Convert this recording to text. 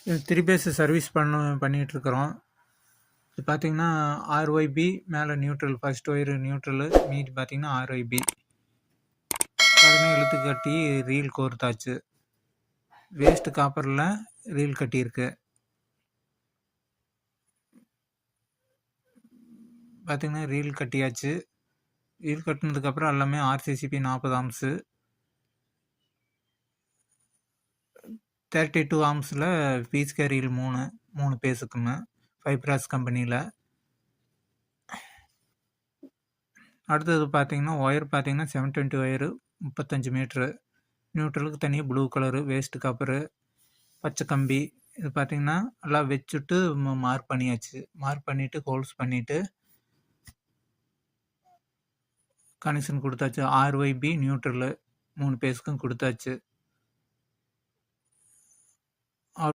இது 3 base service பண்ணிகிட்ருக்குறோம். இது பார்த்தீங்கன்னா ஆர்ஒய்பி மேலே நியூட்ரல், ஃபர்ஸ்ட் ஒயரு நியூட்ரலு, மீதி பார்த்தீங்கன்னா ஆர்ஒய்பி. பார்த்தீங்கன்னா இழுத்து கட்டி ரீல் கோர்த்தாச்சு. வேஸ்ட் காப்பரில் ரீல் கட்டியிருக்கு. பார்த்தீங்கன்னா ரீல் கட்டியாச்சு. ரீல் கட்டினதுக்கப்புறம் எல்லாமே ஆர்சிசிபி 40 ஆம்ஸு, 32 ஆம்ஸில் பீஸ்கே ரீல் 3 பேஸுக்குமே ஃபைப்ராஸ் கம்பெனியில். அடுத்தது பார்த்தீங்கன்னா ஒயர் பார்த்தீங்கன்னா 720 ஒயரு 35 மீட்ரு. நியூட்ரலுக்கு தனியாக ப்ளூ கலரு, வேஸ்ட் காப்பரு, பச்சை கம்பி. இது பார்த்தீங்கன்னா எல்லாம் வச்சுட்டு மார்க் பண்ணியாச்சு. மார்க் பண்ணிவிட்டு ஹோல்ஸ் பண்ணிவிட்டு கனெக்ஷன் கொடுத்தாச்சு. ஆர்ஒய்பி நியூட்ரலு 3 பேஸுக்கும் கொடுத்தாச்சு.